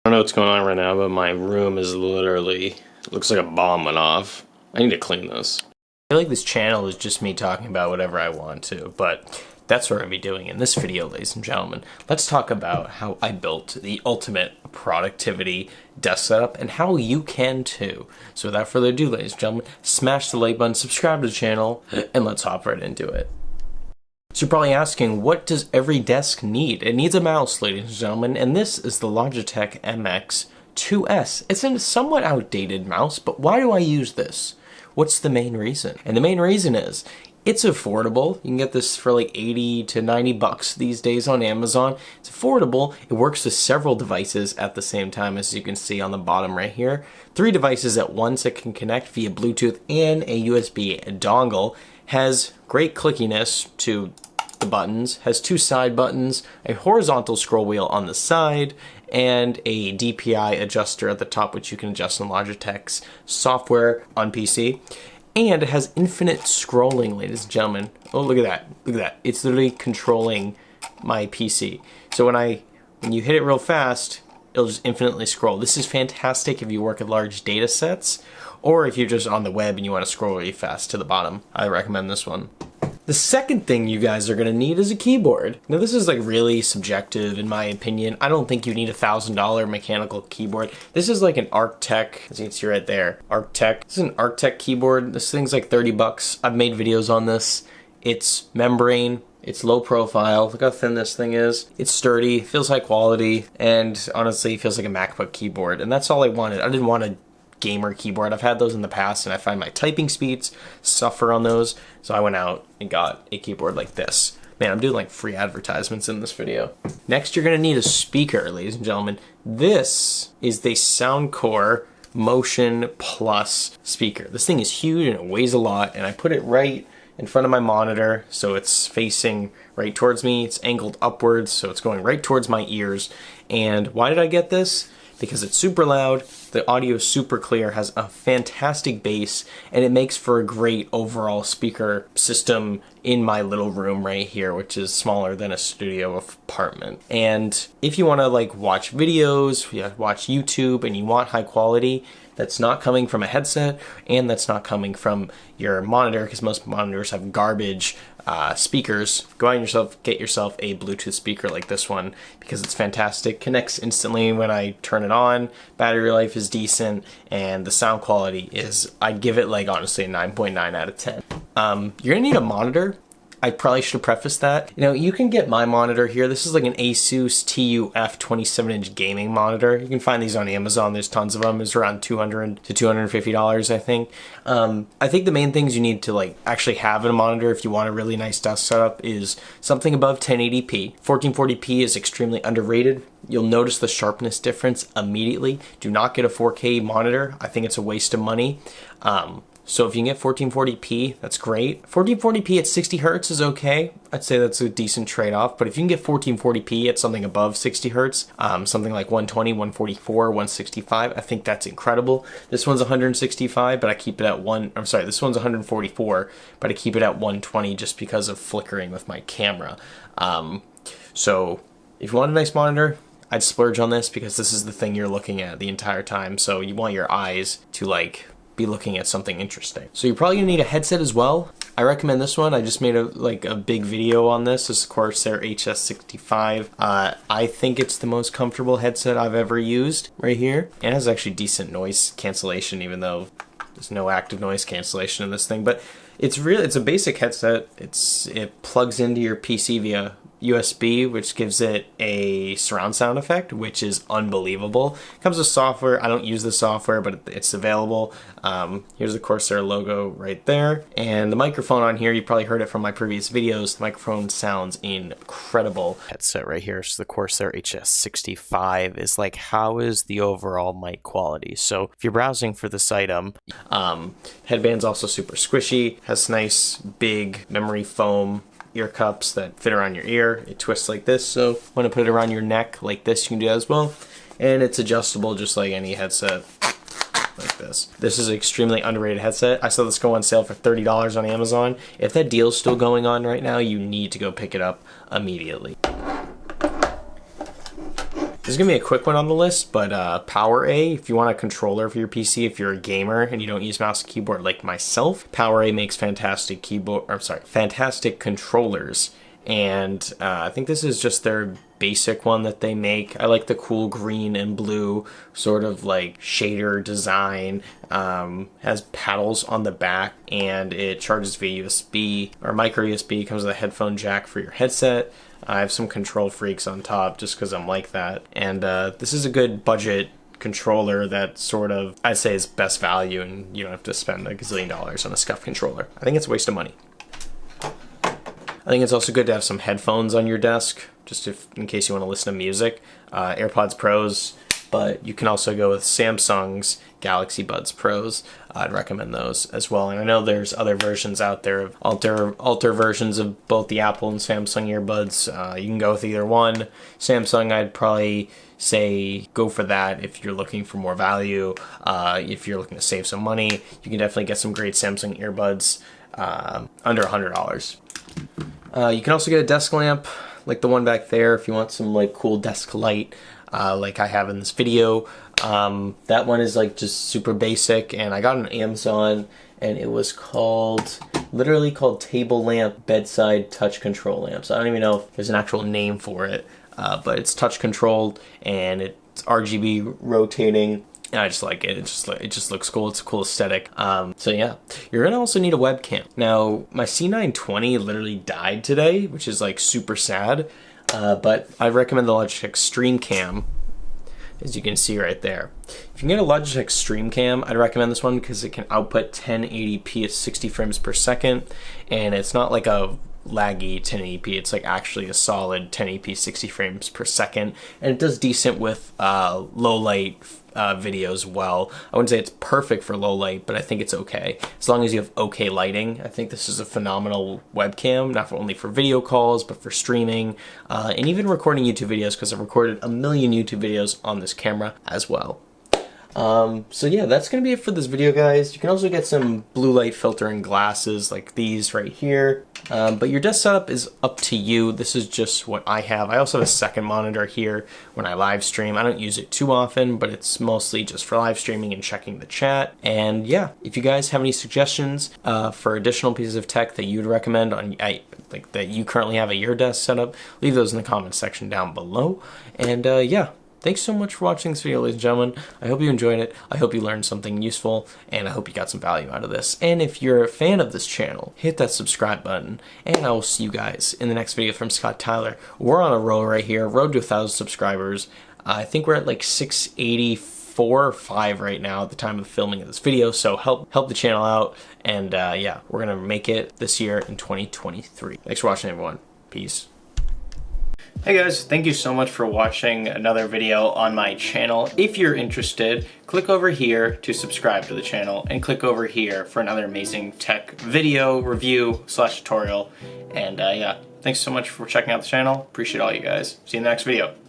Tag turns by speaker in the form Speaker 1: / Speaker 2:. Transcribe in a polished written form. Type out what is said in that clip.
Speaker 1: I don't know what's going on right now, but my room is literally, looks like a bomb went off. I need to clean this. I feel like this channel is just me talking about whatever I want to, but that's what I'm going to be doing in this video, ladies and gentlemen. Let's talk about how I built the ultimate productivity desk setup and how you can too. So without further ado, ladies and gentlemen, smash the like button, subscribe to the channel, and let's hop right into it. So you're probably asking, what does every desk need? It needs a mouse, ladies and gentlemen, and this is the Logitech MX 2S. It's a somewhat outdated mouse, but why do I use this? What's the main reason? And the main reason is, it's affordable. You can get this for like 80 to 90 bucks these days on Amazon. It's affordable. It works with several devices at the same time, as you can see on the bottom right here. 3 devices at once. It can connect via Bluetooth and a USB dongle. Has great clickiness to the buttons, has 2 side buttons, a horizontal scroll wheel on the side, and a DPI adjuster at the top, which you can adjust in Logitech's software on PC. And it has infinite scrolling, ladies and gentlemen. Oh, look at that. Look at that. It's literally controlling my PC. So when you hit it real fast, it'll just infinitely scroll. This is fantastic if you work at large data sets, or if you're just on the web and you want to scroll really fast to the bottom. I recommend this one. The second thing you guys are going to need is a keyboard. Now this is like really subjective in my opinion. I don't think you need a $1,000 mechanical keyboard. This is like an Arc'teryx, as you can see right there, Arc'teryx. This is an Arc'teryx keyboard. This thing's like 30 bucks. I've made videos on this. It's membrane. It's low profile. Look how thin this thing is. It's sturdy, feels high quality, and honestly, it feels like a MacBook keyboard. And that's all I wanted. I didn't want a gamer keyboard. I've had those in the past, and I find my typing speeds suffer on those. So I went out and got a keyboard like this. Man, I'm doing like free advertisements in this video. Next, you're gonna need a speaker, ladies and gentlemen. This is the Soundcore Motion Plus speaker. This thing is huge and it weighs a lot, and I put it right in front of my monitor, so it's facing right towards me. It's angled upwards, so it's going right towards my ears. And why did I get this? Because it's super loud, the audio is super clear, has a fantastic bass, and it makes for a great overall speaker system in my little room right here, which is smaller than a studio apartment. And if you want to like watch videos, watch YouTube, and you want high quality, that's not coming from a headset and that's not coming from your monitor, because most monitors have garbage speakers. Go out and get yourself a Bluetooth speaker like this one, because it's fantastic. Connects instantly when I turn it on. Battery life is decent, and the sound quality is, I'd give it like honestly a 9.9 out of 10. You're gonna need a monitor. I probably should have prefaced that. You know, you can get my monitor here. This is like an Asus TUF 27-inch gaming monitor. You can find these on Amazon. There's tons of them. It's around $200 to $250, I think. I think the main things you need to like actually have in a monitor if you want a really nice desk setup is something above 1080p. 1440p is extremely underrated. You'll notice the sharpness difference immediately. Do not get a 4K monitor. I think it's a waste of money. So if you can get 1440p, that's great. 1440p at 60 hertz is okay. I'd say that's a decent trade-off. But if you can get 1440p at something above 60 hertz, something like 120, 144, 165, I think that's incredible. This one's 165, but I keep it at this one's 144, but I keep it at 120 just because of flickering with my camera. So if you want a nice monitor, I'd splurge on this, because this is the thing you're looking at the entire time. So you want your eyes to like be looking at something interesting. So you're probably gonna need a headset as well. I recommend this one. I just made a big video on this. This is Corsair HS65. I think it's the most comfortable headset I've ever used right here. And it has actually decent noise cancellation, even though there's no active noise cancellation in this thing. But it's a basic headset. It plugs into your PC via USB, which gives it a surround sound effect, which is unbelievable. It comes with software. I don't use the software, but it's available. Here's the Corsair logo right there. And the microphone on here, you probably heard it from my previous videos. The microphone sounds incredible. Headset right here, so the Corsair HS65 is like, how is the overall mic quality? So if you're browsing for this item, headband's also super squishy, has nice big memory foam ear cups that fit around your ear. It twists like this, so want to put it around your neck like this, you can do that as well. And it's adjustable just like any headset, like this. This is an extremely underrated headset. I saw this go on sale for $30 on Amazon. If that deal's still going on right now, you need to go pick it up immediately. This is gonna be a quick one on the list, but PowerA, if you want a controller for your PC, if you're a gamer and you don't use mouse and keyboard like myself, PowerA makes fantastic fantastic controllers. And I think this is just their basic one that they make. I like the cool green and blue sort of like shader design. Has paddles on the back, and it charges via USB or micro USB. Comes with a headphone jack for your headset. I have some Control Freaks on top just because I'm like that. And this is a good budget controller that sort of, I'd say, is best value, and you don't have to spend a gazillion dollars on a scuff controller. I think it's a waste of money. I think it's also good to have some headphones on your desk, just in case you want to listen to music. AirPods Pros, but you can also go with Samsung's Galaxy Buds Pros. I'd recommend those as well. And I know there's other versions out there, of alter versions of both the Apple and Samsung earbuds. You can go with either one. Samsung, I'd probably say go for that if you're looking for more value. If you're looking to save some money, you can definitely get some great Samsung earbuds under $100. You can also get a desk lamp like the one back there if you want some like cool desk light like I have in this video. That one is like just super basic, and I got it on Amazon, and it was literally called Table Lamp Bedside Touch Control Lamp. So I don't even know if there's an actual name for it, but it's touch controlled and it's RGB rotating. And I just like it. It just looks cool. It's a cool aesthetic. So yeah, you're gonna also need a webcam. Now, my C920 literally died today, which is like super sad. But I recommend the Logitech StreamCam, as you can see right there. If you can get a Logitech StreamCam, I'd recommend this one because it can output 1080p at 60 frames per second, and it's not like a laggy 1080p. It's like actually a solid 1080p 60 frames per second, and it does decent with low light videos well. I wouldn't say it's perfect for low light, but I think it's okay. As long as you have okay lighting, I think this is a phenomenal webcam, not only for video calls, but for streaming, and even recording YouTube videos, because I've recorded a million YouTube videos on this camera as well. So yeah, that's gonna be it for this video, guys. You can also get some blue light filtering glasses like these right here, but your desk setup is up to you. This is just what I have. I also have a second monitor here when I live stream. I don't use it too often, but it's mostly just for live streaming and checking the chat. And yeah, if you guys have any suggestions for additional pieces of tech that you'd recommend that you currently have at your desk setup, leave those in the comments section down below. And yeah. Thanks so much for watching this video, ladies and gentlemen. I hope you enjoyed it. I hope you learned something useful, and I hope you got some value out of this. And if you're a fan of this channel, hit that subscribe button, and I will see you guys in the next video from Scott Tyler. We're on a roll right here, road to 1,000 subscribers. I think we're at like 684 or 5 right now at the time of filming of this video, so help the channel out, and yeah, we're gonna make it this year in 2023. Thanks for watching, everyone. Peace. Hey guys, thank you so much for watching another video on my channel. If you're interested, click over here to subscribe to the channel, and click over here for another amazing tech video review / tutorial. And yeah, thanks so much for checking out the channel. Appreciate all you guys. See you in the next video.